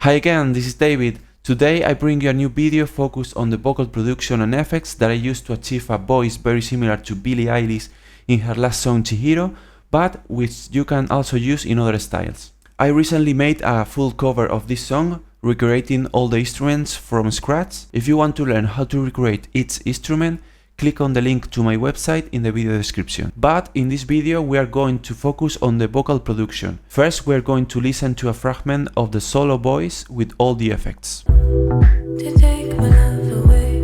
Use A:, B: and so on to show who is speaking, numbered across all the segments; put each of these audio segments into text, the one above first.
A: Hi again, this is David. Today I bring you a new video focused on the vocal production and effects that I used to achieve a voice very similar to Billie Eilish in her last song CHIHIRO, but which you can also use in other styles. I recently made a full cover of this song, recreating all the instruments from scratch. If you want to learn how to recreate each instrument, click on the link to my website in the video description. But in this video we are going to focus on the vocal production. First we are going to listen to a fragment of the solo voice with all the effects.
B: To take my love away.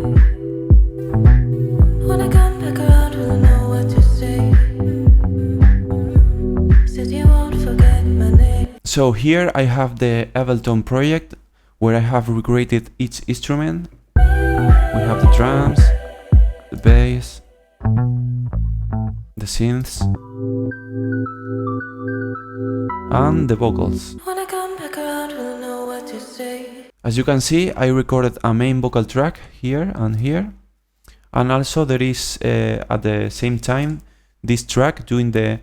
B: When I come back around, will I know what to say? Said you won't forget my name.
A: So here I have the Ableton project where I have recreated each instrument. We have the drums, the bass, the synths, and the vocals.
B: When I come back around, will I know what to say?
A: As you can see, I recorded a main vocal track here, and also there is at the same time this track doing the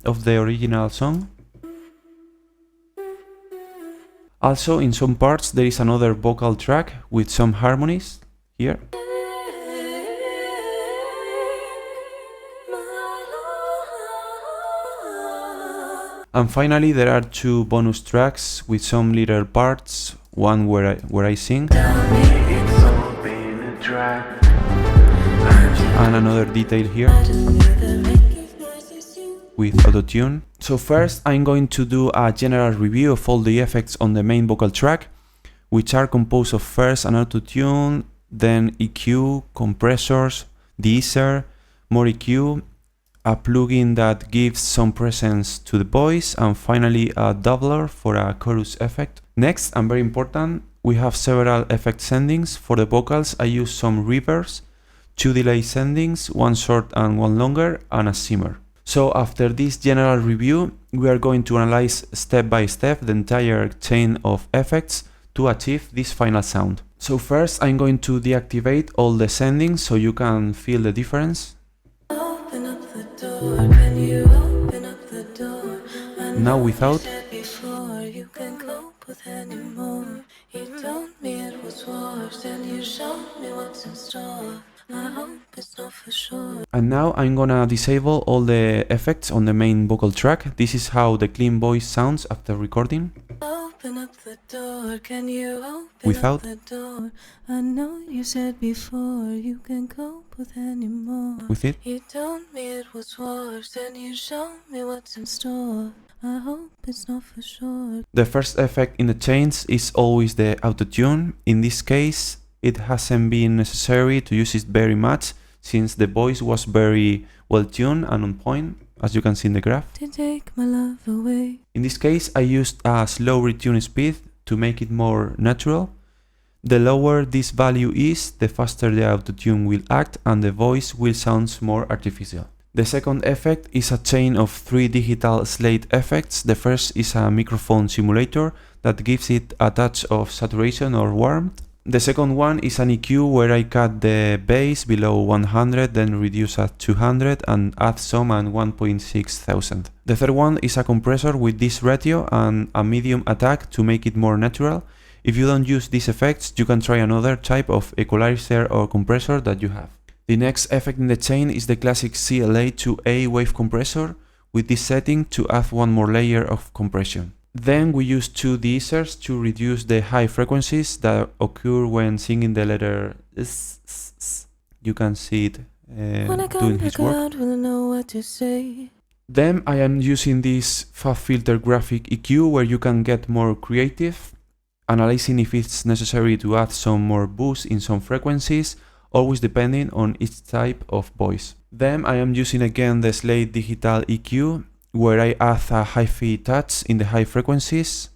A: of the original song. Also in some parts there is another vocal track with some harmonies here. And finally there are two bonus tracks with some little parts, one where I sing and another detail here with autotune. So first I'm going to do a general review of all the effects on the main vocal track, which are composed of first an autotune, then EQ, compressors, de-esser, more EQ, a plugin that gives some presence to the voice, and finally a doubler for a chorus effect. Next, and very important, we have several effect sendings. For the vocals I use some reverbs, two delay sendings, one short and one longer, and a simmer. So after this general review, we are going to analyze step by step the entire chain of effects to achieve this final sound. So first I'm going to deactivate all the sendings so you can feel the difference.
B: Open up the door, can you open up the door?
A: Now without.
B: Before you can cope with anymore. You told me it was worse, and you showed me what's in store. I hope it's not for sure.
A: And now I'm gonna disable all the effects on the main vocal track. This is how the clean voice sounds after recording.
B: Open up the door, can you open
A: Without.
B: up the door? I know you said before you can cope with anymore.
A: With it.
B: You told me it was worse, and you showed me what's in store. I hope it's not for sure.
A: The first effect in the chains is always the autotune. In this case, it hasn't been necessary to use it very much since the voice was very well tuned and on point, as you can see in the graph.
B: To take my love away.
A: In this case, I used a slow retune speed to make it more natural. The lower this value is, the faster the autotune will act and the voice will sound more artificial. The second effect is a chain of 3 digital slate effects. The first is a microphone simulator that gives it a touch of saturation or warmth. The second one is an EQ where I cut the bass below 100, then reduce at 200 and add some at 1.6 thousand. The third one is a compressor with this ratio and a medium attack to make it more natural. If you don't use these effects, you can try another type of equalizer or compressor that you have. The next effect in the chain is the classic CLA to A wave compressor with this setting to add one more layer of compression. Then we use two de-essers to reduce the high frequencies that occur when singing the letter S. You can see it doing his work.
B: Will I know what to say?
A: Then I am using this Fab Filter graphic EQ where you can get more creative, analyzing if it's necessary to add some more boost in some frequencies, always depending on each type of voice. Then I am using again the Slate Digital EQ where I add a hi-fi touch in the high frequencies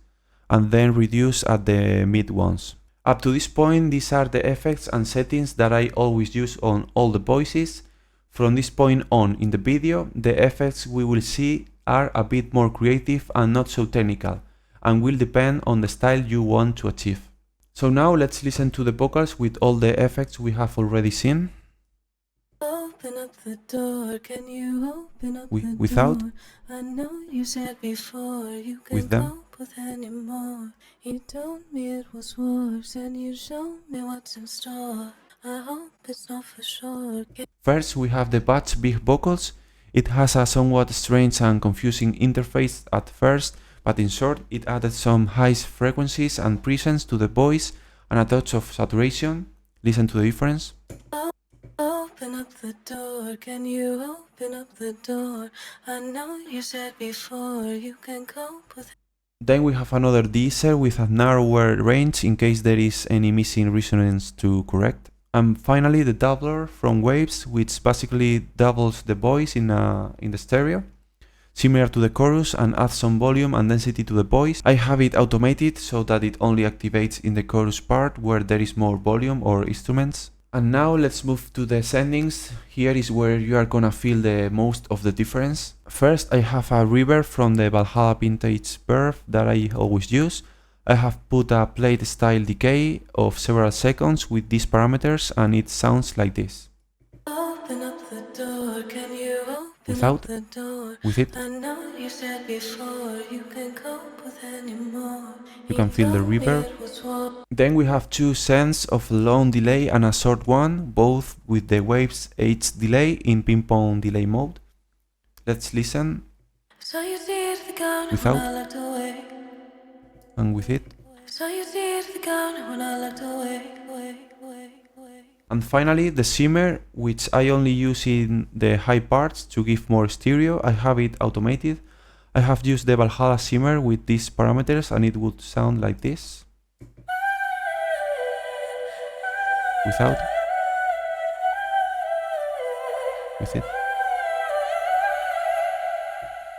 A: and then reduce at the mid ones. Up to this point, these are the effects and settings that I always use on all the voices. From this point on in the video, the effects we will see are a bit more creative and not so technical, and will depend on the style you want to achieve. So now let's listen to the vocals with all the effects we have already seen.
B: Open up the door, can you open up the
A: Without.
B: door? I know you said before you can
A: With them.
B: cope with anymore. You told me it was worse, and you showed me what's in store. I hope it's not for sure.
A: First, we have the batch big vocals. It has a somewhat strange and confusing interface at first, but in short, it added some high frequencies and presence to the voice and a touch of saturation. Listen to the difference.
B: Open up the door, can you open up the door? I know you said before you can cope with.
A: Then we have another deezer with a narrower range in case there is any missing resonance to correct. And finally the doubler from Waves, which basically doubles the voice in the stereo, similar to the chorus, and adds some volume and density to the voice. I have it automated so that it only activates in the chorus part where there is more volume or instruments. And now let's move to the settings. Here is where you are gonna feel the most of the difference. First, I have a reverb from the Valhalla Vintage Verb that I always use. I have put a plate style decay of several seconds with these parameters and it sounds like this.
B: Open up the door, can you open
A: Without,
B: up the door?
A: with it,
B: I know you said before you can cope with anymore.
A: you can feel the
B: told me
A: reverb.
B: it was war.
A: Then we have two cents of long delay and a short one, both with the Waves H delay in ping-pong delay mode. Let's listen
B: So you did the gun
A: without
B: when I looked away.
A: and with it.
B: So you did the gun when I looked away.
A: And finally the shimmer, which I only use in the high parts to give more stereo. I have it automated. I have used the Valhalla shimmer with these parameters and it would sound like this. Without, with it.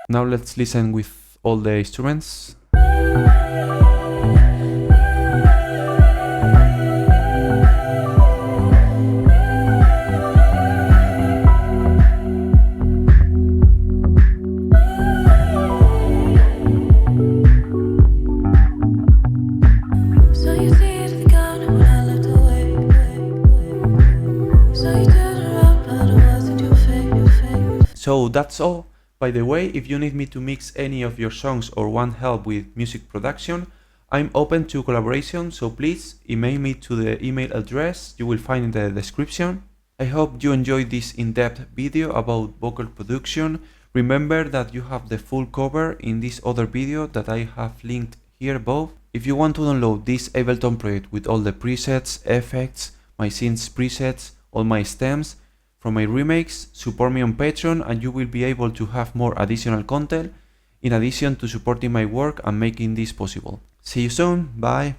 A: Now let's listen with all the instruments.
B: So you did the gun when I looked away. So you turned around, but it wasn't your fate.
A: So that's all. By the way, if you need me to mix any of your songs or want help with music production, I'm open to collaboration, so please email me to the email address you will find in the description. I hope you enjoyed this in-depth video about vocal production. Remember that you have the full cover in this other video that I have linked here above. If you want to download this Ableton project with all the presets, effects, my synths presets, all my stems, from my remakes, support me on Patreon and you will be able to have more additional content in addition to supporting my work and making this possible. See you soon, bye!